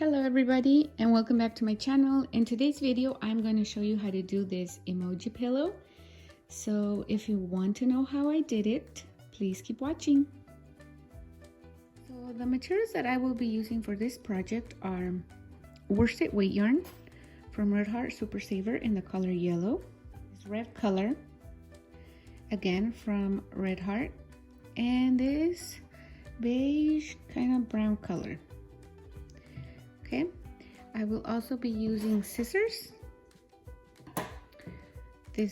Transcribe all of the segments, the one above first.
Hello everybody and welcome back to my channel. In today's video I'm going to show you how to do this emoji pillow. So if you want to know how I did it, please keep watching. So the materials that I will be using for this project are worsted weight yarn from Red Heart Super Saver in the color yellow. This red color again from Red Heart, and this beige kind of brown color. Okay, I will also be using scissors. You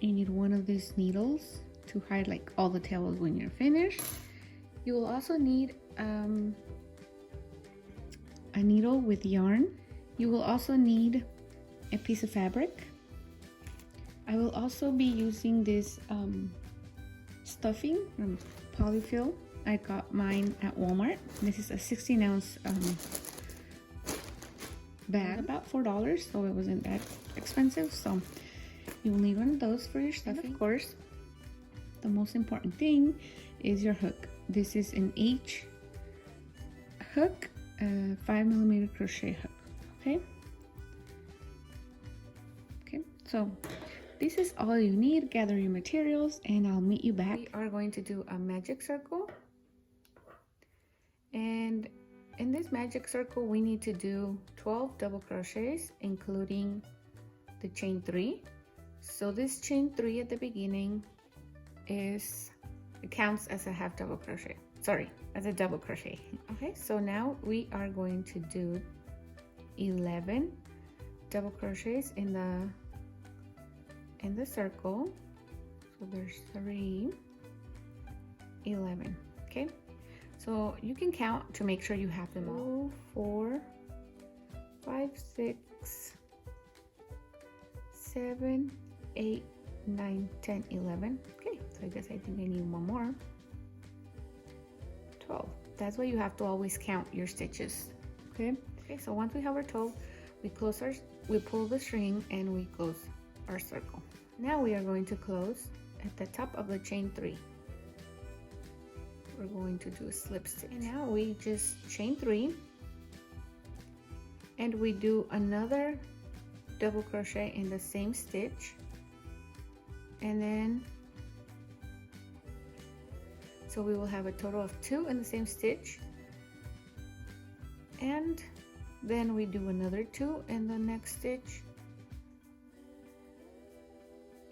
need one of these needles to hide like all the tails when you're finished. You will also need a needle with yarn. You will also need a piece of fabric. I will also be using this stuffing from polyfill. I got mine at Walmart. This is a 16-ounce bag, about $4, so it wasn't that expensive. So you will need one of those for your stuffing. And of course, the most important thing is your hook. This is an H hook, 5mm crochet hook. Okay, so this is all you need. Gather your materials and I'll meet you back. We are going to do a magic circle, and in this magic circle we need to do 12 double crochets, including the chain 3. So this chain 3 at the beginning it counts as a half double crochet, as a double crochet. Okay, so now we are going to do 11 double crochets in the circle. So there's 3, 11. Okay, so you can count to make sure you have them all. 4, 5, 6, 7, 8, 9, 10, 11. Okay, so I think I need one more. 12. That's why you have to always count your stitches. Okay, so once we have our 12, we pull the string and we close our circle. Now we are going to close at the top of the chain 3. We're going to do a slip stitch, and now we just chain 3 and we do another double crochet in the same stitch, and then so we will have a total of 2 in the same stitch, and then we do another 2 in the next stitch.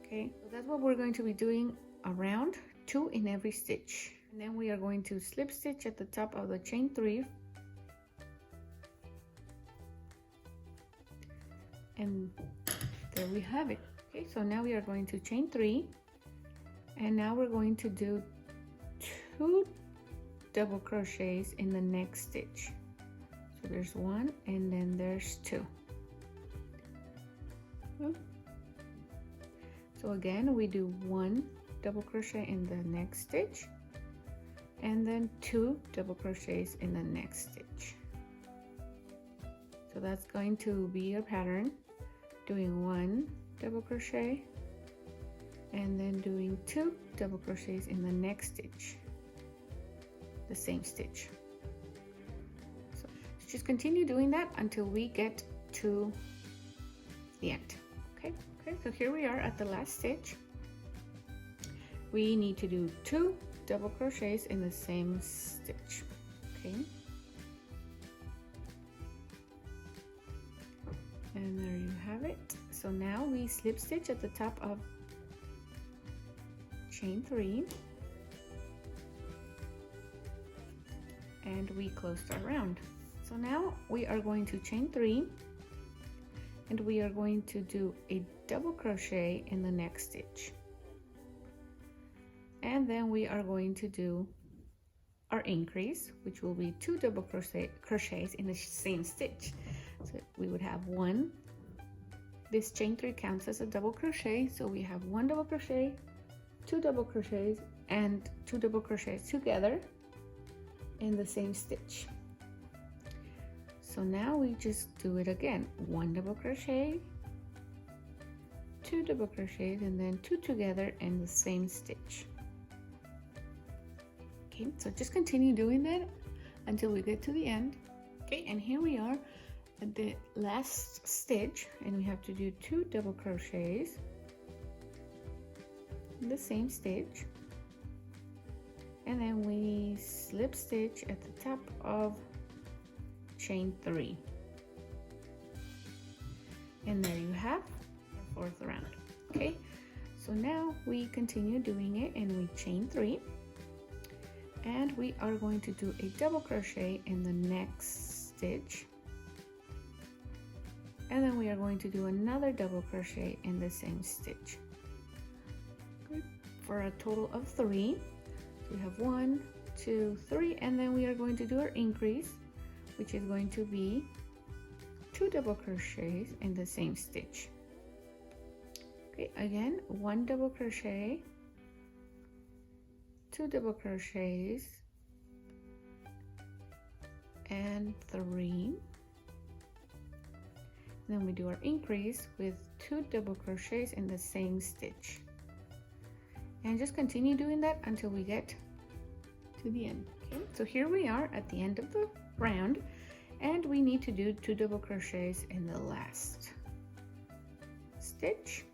Okay, so that's what we're going to be doing, around 2 in every stitch. And then we are going to slip stitch at the top of the chain 3, and there we have it. Okay, so now we are going to chain 3, and now we're going to do 2 double crochets in the next stitch. So there's 1 and then there's 2. So again, we do 1 double crochet in the next stitch, and then 2 double crochets in the next stitch. So that's going to be your pattern, doing 1 double crochet and then doing 2 double crochets in the next stitch, the same stitch. So just continue doing that until we get to the end. Okay, so here we are at the last stitch. We need to do 2 double crochets in the same stitch. Okay, and there you have it. So now we slip stitch at the top of chain 3 and we closed our round. So now we are going to chain 3 and we are going to do a double crochet in the next stitch, and then we are going to do our increase, which will be 2 double crochets in the same stitch. So we would have 1. This chain 3 counts as a double crochet, so we have 1 double crochet, 2 double crochets, and 2 double crochets together in the same stitch. So now we just do it again, 1 double crochet, 2 double crochets, and then 2 together in the same stitch. Okay, so just continue doing that until we get to the end. Okay, and here we are at the last stitch, and we have to do 2 double crochets in the same stitch, and then we slip stitch at the top of chain 3, and there you have our 4th round. Okay, so now we continue doing it, and we chain 3, and we are going to do a double crochet in the next stitch, and then we are going to do another double crochet in the same stitch. Good. For a total of 3. So we have 1, 2, 3, and then we are going to do our increase, which is going to be 2 double crochets in the same stitch. Okay, again, 1 double crochet, 2 double crochets, and 3. Then we do our increase with 2 double crochets in the same stitch, and just continue doing that until we get to the end. Okay, so here we are at the end of the round, and we need to do 2 double crochets in the last stitch.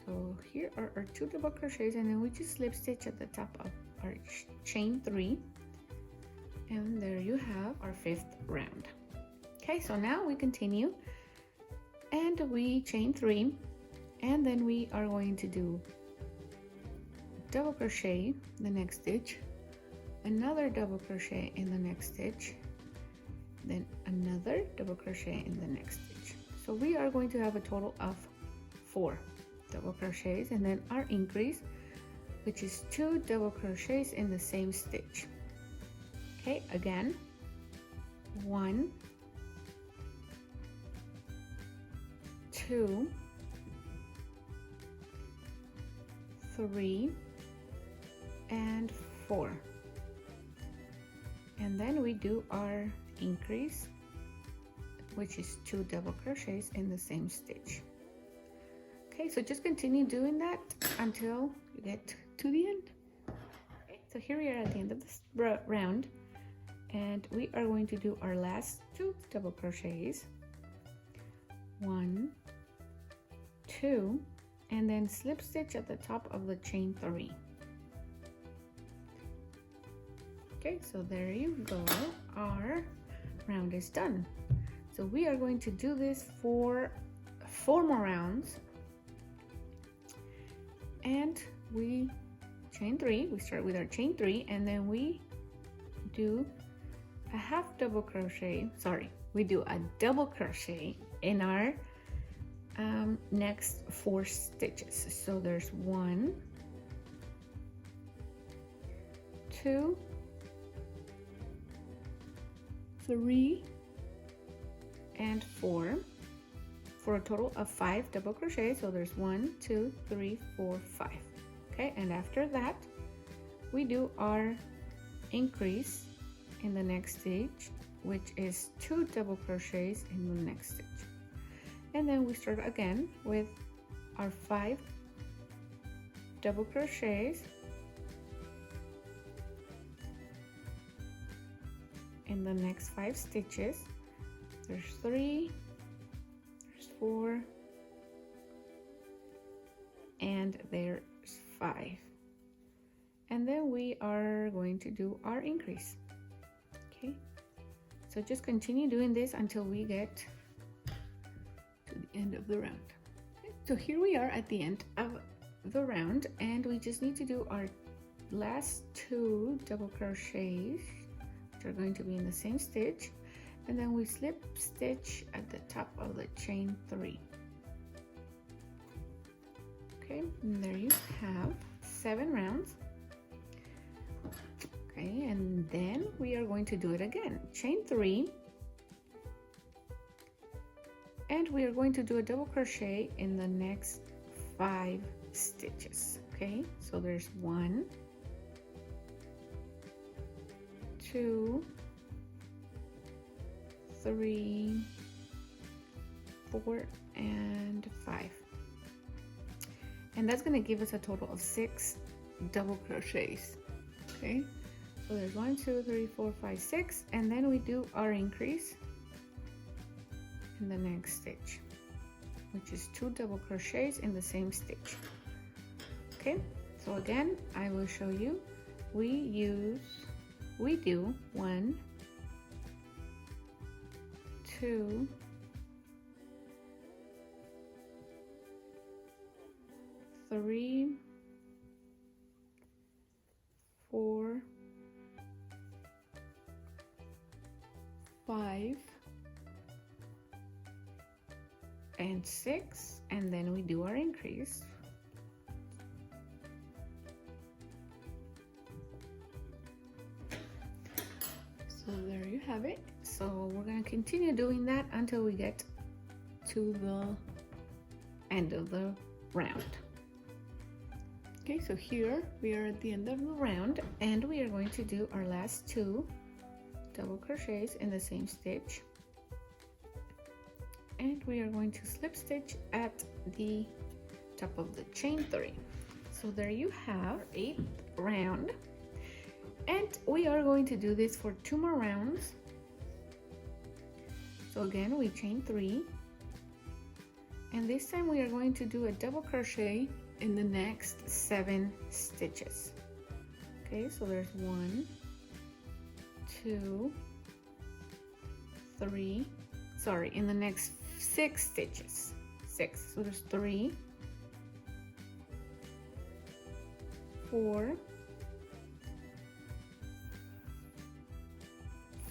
So here are our 2 double crochets, and then we just slip stitch at the top of our chain 3, and there you have our 5th round. Okay, so now we continue, and we chain 3, and then we are going to do double crochet in the next stitch, another double crochet in the next stitch, then another double crochet in the next stitch. So we are going to have a total of 4 double crochets, and then our increase, which is 2 double crochets in the same stitch. Okay, again, 1, 2, 3, and 4, and then we do our increase, which is 2 double crochets in the same stitch. Okay, so just continue doing that until you get to the end. Okay, so here we are at the end of this round, and we are going to do our last 2 double crochets, 1, 2, and then slip stitch at the top of the chain 3. Okay, so there you go, our round is done. So we are going to do this for 4 more rounds, and we chain 3. We start with our chain 3, and then we do a half double crochet, we do a double crochet in our next 4 stitches. So there's 1, 2, 3, and 4, for a total of 5 double crochets. So there's 1, 2, 3, 4, 5. Okay, and after that we do our increase in the next stitch, which is 2 double crochets in the next stitch, and then we start again with our 5 double crochets in the next 5 stitches. There's 3, there's 4, and there's 5, and then we are going to do our increase. Okay, so just continue doing this until we get to the end of the round. Okay, so here we are at the end of the round, and we just need to do our last 2 double crochets, which are going to be in the same stitch, and then we slip stitch at the top of the chain 3. Okay, and there you have 7 rounds. Okay, and then we are going to do it again. Chain 3, and we are going to do a double crochet in the next 5 stitches. Okay, so there's 1, 2, 3, 4, and 5, and that's going to give us a total of 6 double crochets. Okay, so there's 1, 2, 3, 4, 5, 6, and then we do our increase, in the next stitch, which is 2 double crochets in the same stitch. Okay, so again I will show you. We do 1, 2, 3, 4, 5, and 6, and then we do our increase. So there you have it. So we're going to continue doing that until we get to the end of the round. Okay, so here we are at the end of the round, and we are going to do our last 2 double crochets in the same stitch, and we are going to slip stitch at the top of the chain 3. So there you have 8th round, and we are going to do this for 2 more rounds. So again, we chain 3, and this time we are going to do a double crochet in the next 7 stitches. Okay, so there's 1, 2, 3, sorry, in the next 6 stitches. 6, so there's 3, 4,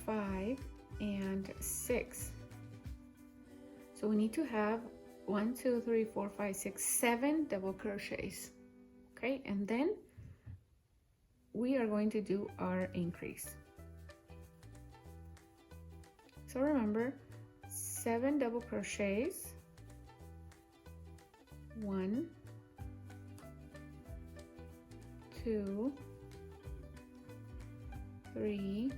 5, and 6. So we need to have 1, 2, 3, 4, 5, 6, 7 double crochets. Okay, and then we are going to do our increase. So remember, 7 double crochets, 1, 2, 3,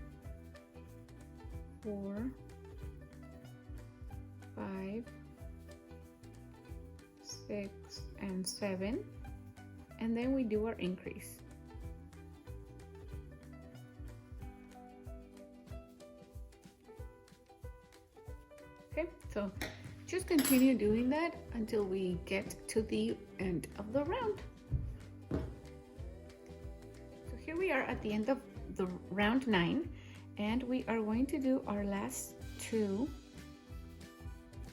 4, 5, 6, and 7, and then we do our increase. Okay, so just continue doing that until we get to the end of the round. So here we are at the end of the round 9, and we are going to do our last 2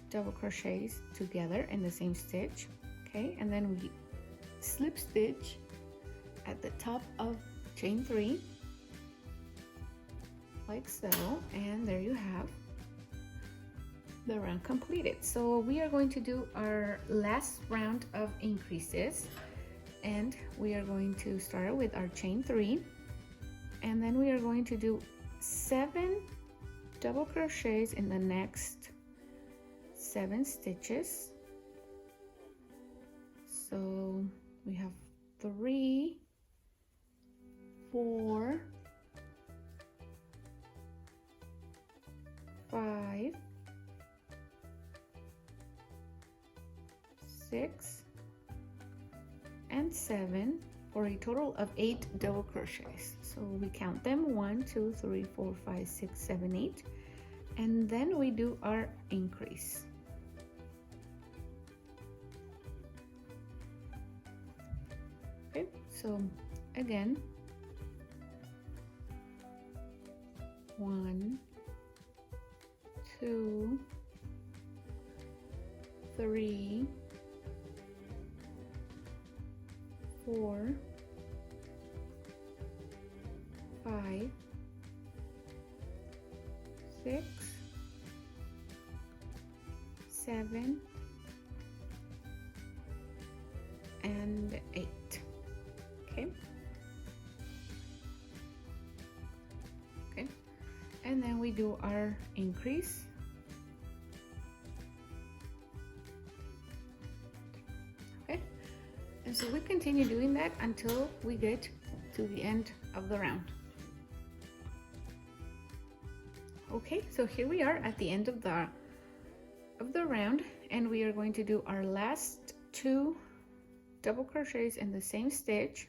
double crochets together in the same stitch. Okay, and then we slip stitch at the top of chain 3 like so, and there you have the round completed. So we are going to do our last round of increases, and we are going to start with our chain 3, and then we are going to do 7 double crochets in the next 7 stitches. So we have 3, 4, 5, 6, and 7 for a total of 8 double crochets. So we count them: 1, 2, 3, 4, 5, 6, 7, 8, and then we do our increase. Okay, so again, 1, 2, 3, 4, 5, 6, 7, and 8. Okay. Okay. And then we do our increase. Okay. And so we continue doing that until we get to the end of the round. Okay, so here we are at the end of the round, and we are going to do our last 2 double crochets in the same stitch,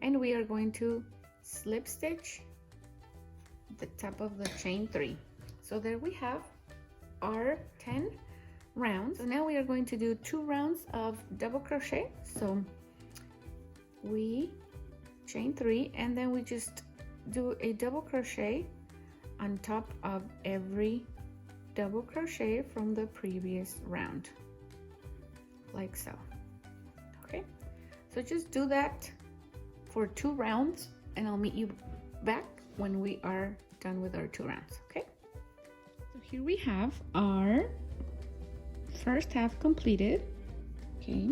and we are going to slip stitch at the top of the chain 3. So there we have our 10 rounds. So now we are going to do 2 rounds of double crochet. So we chain 3 and then we just do a double crochet on top of every double crochet from the previous round, like so. Okay, so just do that for 2 rounds and I'll meet you back when we are done with our 2 rounds. Okay, so here we have our first half completed. Okay,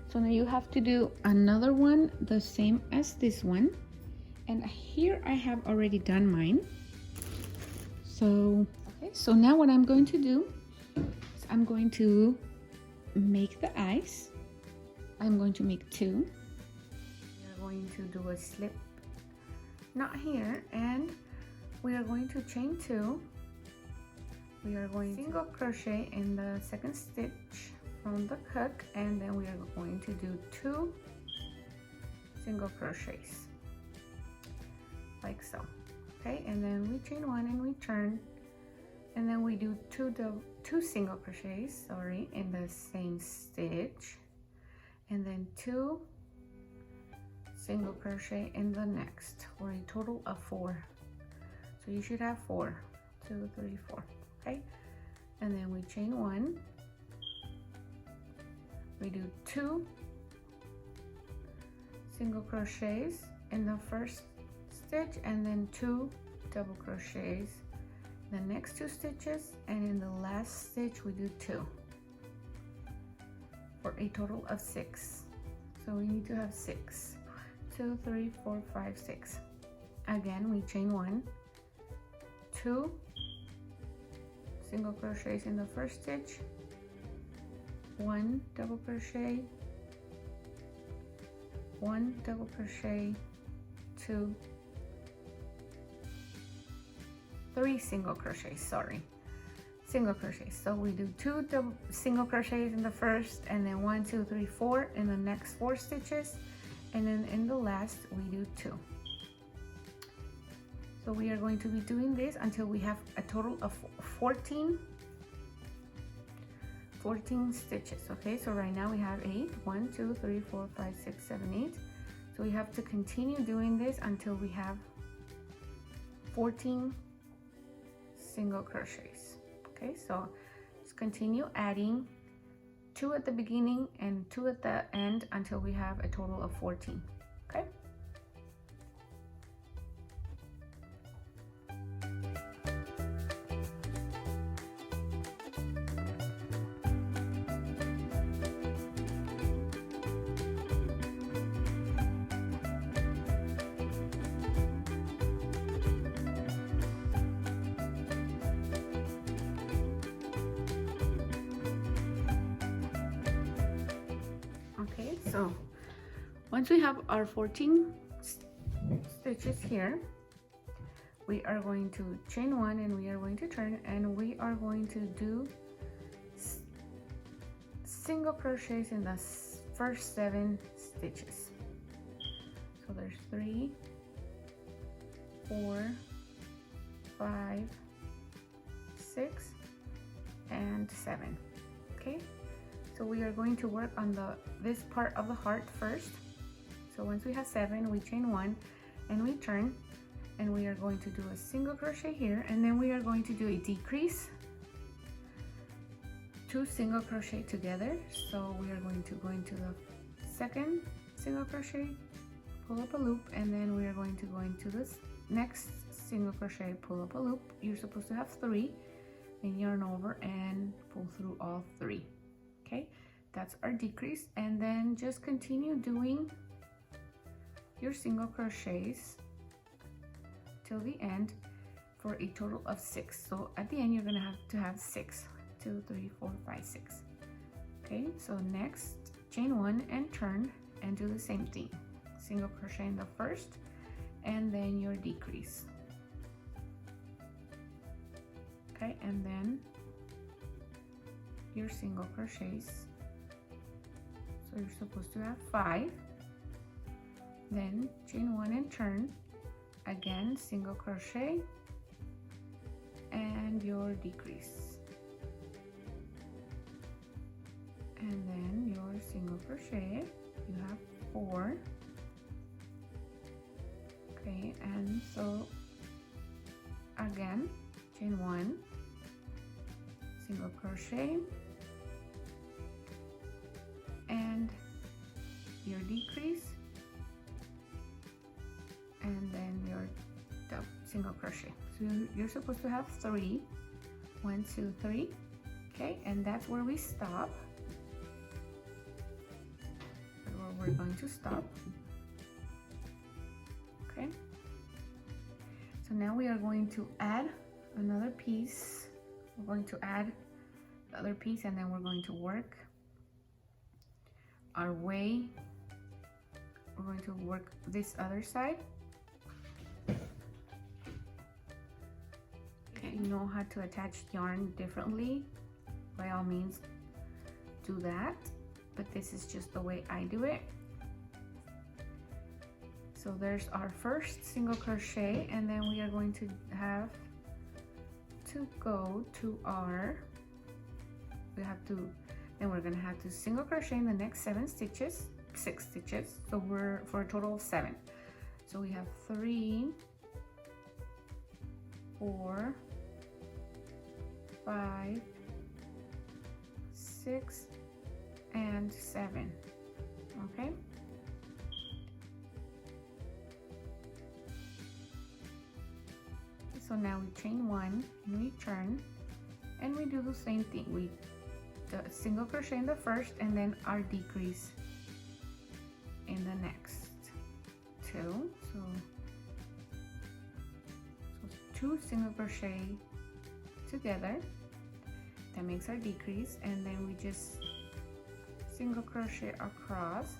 so now you have to do another one the same as this one, and here I have already done mine. So okay, so now what I'm going to do is I'm going to make the eyes. I'm going to make 2. We're going to do a slip knot here, and we are going to chain 2. We are going to single crochet in the second stitch from the hook, and then we are going to do 2 single crochets like so. Okay, and then we chain 1 and we turn, and then we do 2 single crochets, sorry, in the same stitch, and then 2 single crochet in the next, for a total of 4. So you should have 4, 2, 3, 4. Okay, and then we chain 1, we do 2 single crochets in the first stitch, and then 2 double crochets the next 2 stitches, and in the last stitch we do 2, for a total of 6. So we need to have 6. 2, 3, 4, 5, 6. Again, we chain 1, 2 single crochets in the first stitch, 1 double crochet, 1 double crochet, 2, 3 single crochets, sorry, single crochets. So we do 2 double single crochets in the first, and then 1, 2, 3, 4 in the next 4 stitches, and then in the last we do 2. So we are going to be doing this until we have a total of 14 stitches. Okay, so right now we have 8. 1, 2, 3, 4, 5, 6, 7, 8. So we have to continue doing this until we have 14 single crochets. Okay, so just continue adding 2 at the beginning and 2 at the end until we have a total of 14. Okay. So once we have our 14 stitches here, we are going to chain 1 and we are going to turn, and we are going to do single crochets in the first 7 stitches. So there's 3, 4, 5, 6, and 7. Okay, so we are going to work on this part of the heart first. So once we have 7, we chain 1 and we turn, and we are going to do a single crochet here, and then we are going to do a decrease, 2 single crochet together. So we are going to go into the second single crochet, pull up a loop, and then we are going to go into this next single crochet, pull up a loop. You're supposed to have 3, and yarn over and pull through all 3. Okay, that's our decrease, and then just continue doing your single crochets till the end for a total of 6. So at the end you're gonna have to have 6. 2, 3, 4, 5, 6. Okay, so next chain 1 and turn and do the same thing. Single crochet in the first, and then your decrease. Okay, and then your single crochets. So you're supposed to have 5. Then chain 1 and turn. Again, single crochet, and your decrease, and then your single crochet. You have 4. Okay, and so again, chain 1, single crochet, and your decrease, and then your single crochet. So you're supposed to have 3. 1, 2, 3. Okay, and that's where we stop. That's where we're going to stop. Okay, so now we are going to add another piece. We're going to add the other piece, and then we're going to work our way. We're going to work this other side. Okay, you know how to attach yarn differently, by all means do that, but this is just the way I do it. So there's our first single crochet, and then we are going to have to go to our, then we're going to have to single crochet in the next 6 stitches. So we're for a total of 7. So we have 3, 4, 5, 6, and 7. Okay. So now we chain 1 and we turn, and we do the same thing. We single crochet in the first, and then our decrease in the next 2. So 2 single crochet together, that makes our decrease, and then we just single crochet across,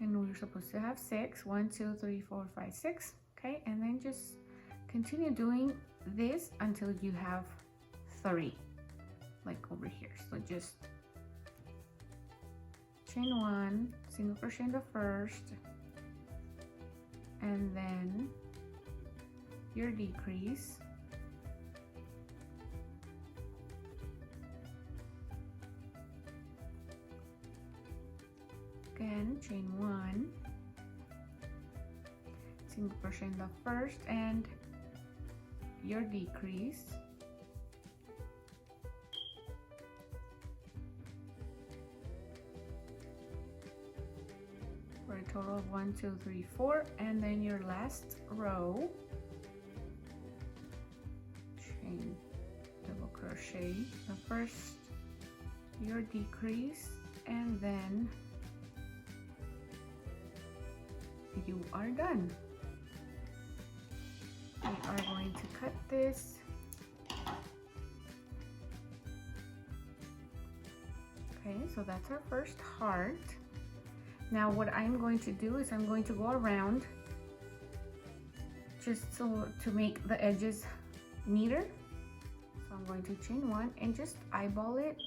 and we're supposed to have 6. 1, 2, 3, 4, 5, 6. Okay, and then just continue doing this until you have 3, like over here. So just chain 1, single crochet in the first, and then your decrease, again chain 1, single crochet in the first, and your decrease, for a total of 1, 2, 3, 4, and then your last row, chain double crochet the first, your decrease, and then you are done. We are going to cut this. Okay, so that's our first heart. Now what I'm going to do is I'm going to go around just so to make the edges neater. So I'm going to chain 1 and just eyeball it.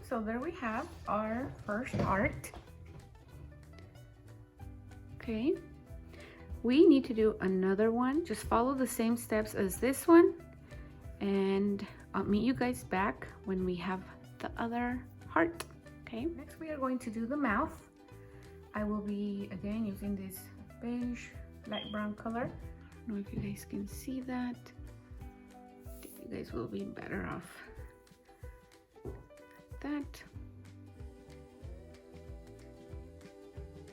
so there we have our first heart. Okay, we need to do another one. Just follow the same steps as this one, and I'll meet you guys back when we have the other heart. Okay, next we are going to do the mouth. I will be again using this beige light brown color. I don't know if you guys can see that. I think you guys will be better off like that.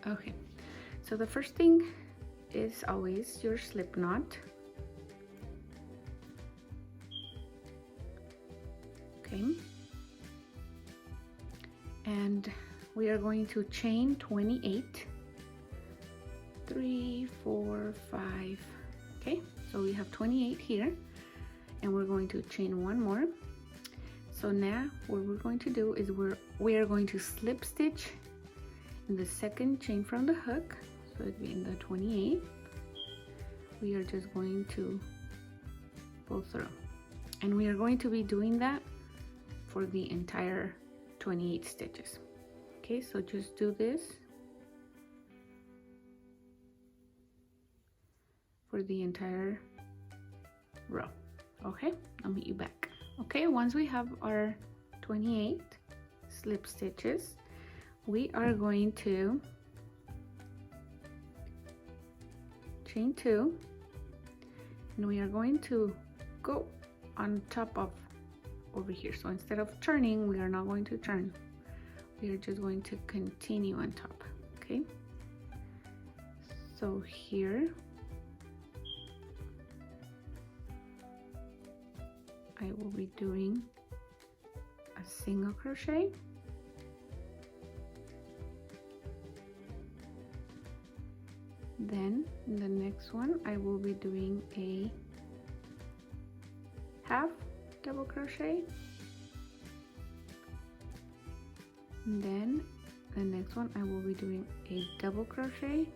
Okay, so the first thing is always your slip knot. Okay, and we are going to chain 28. 3, 4, 5. Okay, so we have 28 here, and we're going to chain one more. So now what we're going to do is we are going to slip stitch in the second chain from the hook, so it'd be in the 28. We are just going to pull through, and we are going to be doing that for the entire 28 stitches. Okay, so just do this for the entire row. Okay, I'll meet you back. Okay, once we have our 28 slip stitches, we are going to chain 2, and we are going to go on top of over here. So instead of turning, we are not going to turn. We are just going to continue on top. Okay, so here I will be doing a single crochet, then in the next one I will be doing a half double crochet, and then the next one I will be doing a double crochet,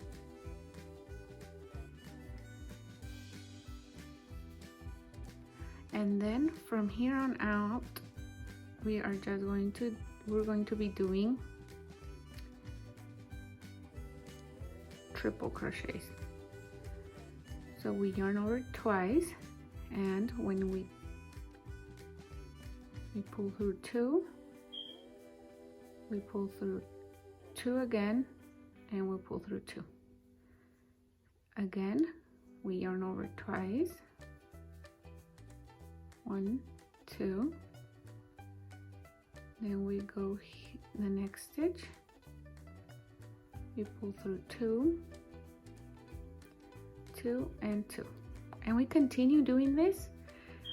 and then from here on out we're going to be doing triple crochets. So we yarn over twice, and when we pull through 2, we pull through 2 again, and we'll pull through 2 again. We yarn over twice, 1, 2, then we go the next stitch, we pull through 2, 2 and 2, and we continue doing this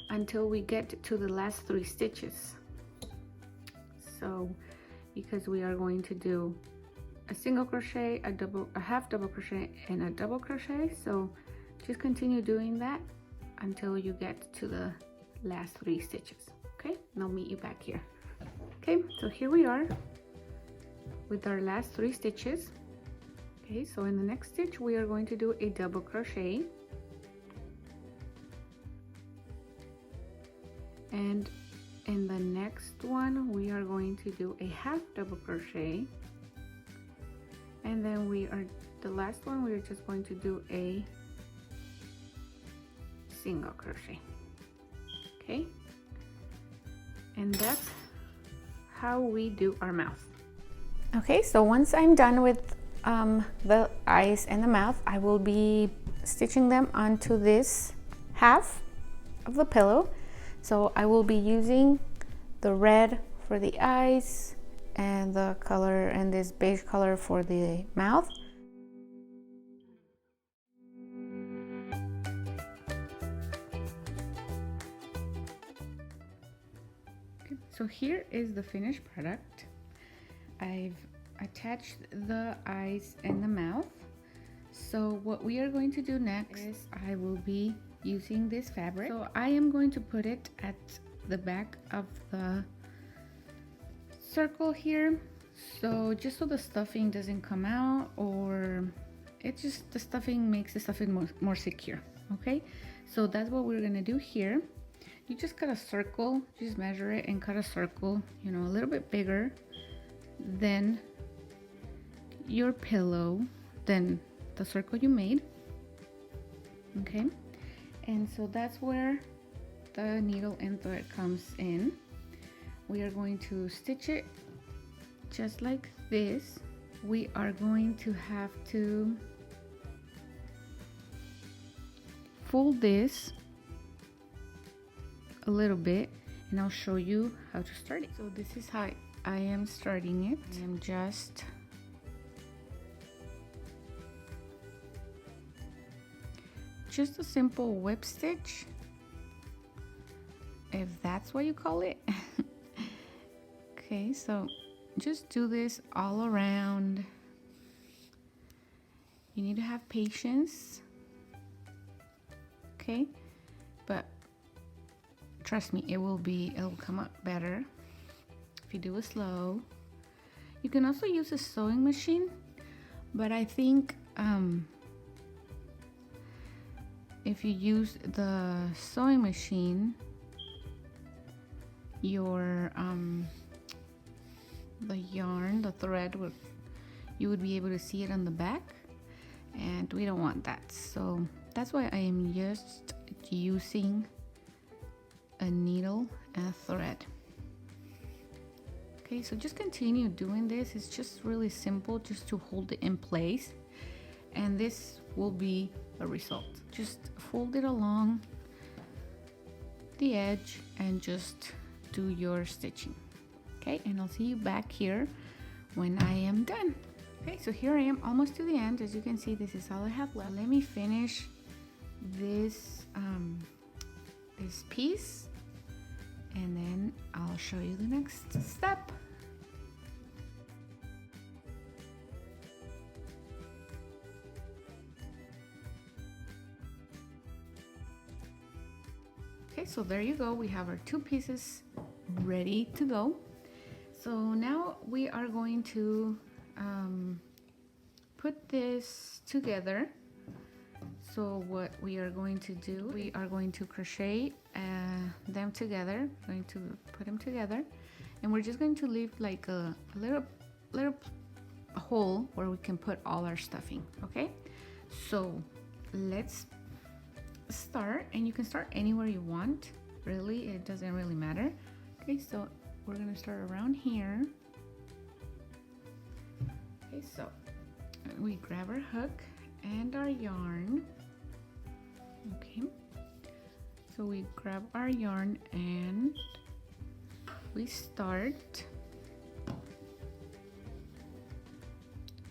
until we get to the last 3 stitches. So because we are going to do a single crochet, a half double crochet, and a double crochet, so just continue doing that until you get to the last 3 stitches. Okay, and I'll meet you back here. Okay, so here we are with our last 3 stitches. Okay, so in the next stitch we are going to do a double crochet, and in the next one we are going to do a half double crochet, and then the last one we are just going to do a single crochet. Okay, and that's how we do our mouth. Okay, so once I'm done with the eyes and the mouth, I will be stitching them onto this half of the pillow. So I will be using the red for the eyes and the color and this beige color for the mouth. Okay, so here is the finished product. I've attached the eyes and the mouth. So what we are going to do next is I will be using this fabric. So I am going to put it at the back of the circle here, so just so the stuffing doesn't come out, or it just, the stuffing makes the stuffing more secure. Okay, so that's what we're gonna do here. you just cut a circle, just measure it and cut a circle, you know, a little bit bigger than your pillow, than the circle you made. Okay, and so that's where the needle and thread comes in. We are going to stitch it just like this. We are going to have to fold this a little bit, and I'll show you how to start it. So this is how I am starting it. I am just a simple whip stitch, if that's what you call it. Okay, so just do this all around. You need to have patience, okay? But trust me, it'll come up better if you do it slow. You can also use a sewing machine, but I think if you use the sewing machine, your the yarn, the thread, you would be able to see it on the back, and we don't want that. So that's why I am just using a needle and a thread. Okay, so just continue doing this. It's just really simple, just to hold it in place, and this will be a result. Just fold it along the edge and just do your stitching. Okay, and I'll see you back here when I am done. Okay, so here I am almost to the end. As you can see, this is all I have left. Let me finish this this piece, and then I'll show you the next step. Okay, so there you go. We have our two pieces ready to go. So now we are going to put this together. So what we are going to do, we are going to crochet them together. We're going to put them together, and we're just going to leave like a little hole where we can put all our stuffing. Okay, so let's start, and you can start anywhere you want, really, it doesn't really matter. Okay, so we're gonna start around here. Okay, so we grab our hook and our yarn. Okay, so we grab our yarn and we start.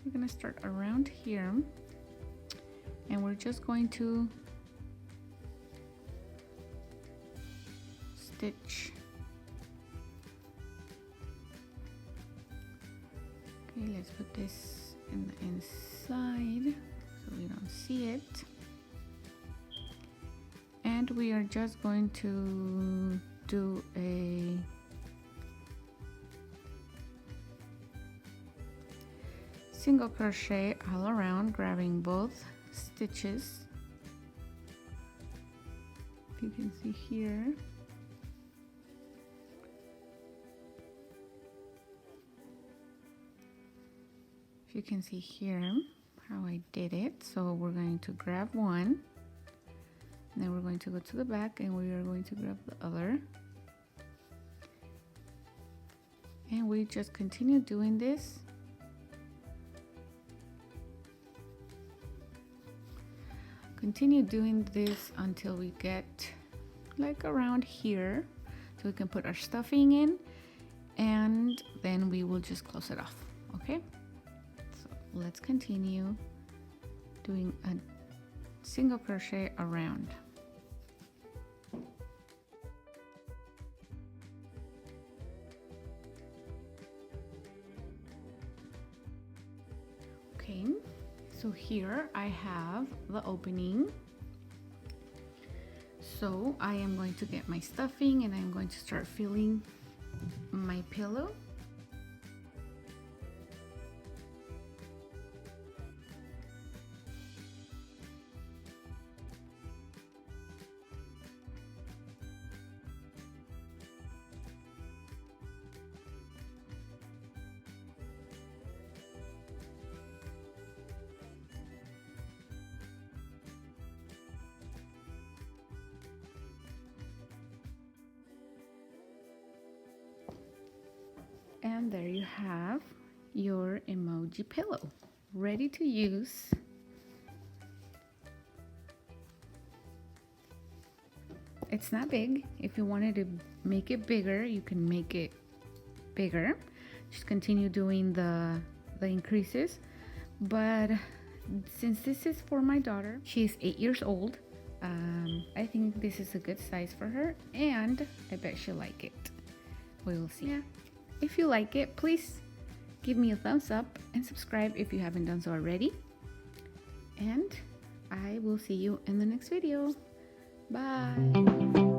We're gonna start around here, and we're just going to stitch. Okay, let's put this in the inside so we don't see it. And we are just going to do a single crochet all around, grabbing both stitches. If you can see here. You can see here how I did it. So we're going to grab one, and then we're going to go to the back, and we are going to grab the other, and we just continue doing this. Continue doing this until we get like around here, so we can put our stuffing in, and then we will just close it off. Okay, let's continue doing a single crochet around. Okay, so here I have the opening. So I am going to get my stuffing, and I'm going to start filling my pillow. And there you have your emoji pillow, ready to use. It's not big. If you wanted to make it bigger, you can make it bigger. Just continue doing the increases. But since this is for my daughter, she's 8 years old, I think this is a good size for her, and I bet she'll like it. We'll see. Yeah. If you like it, please give me a thumbs up and subscribe if you haven't done so already. And I will see you in the next video. Bye.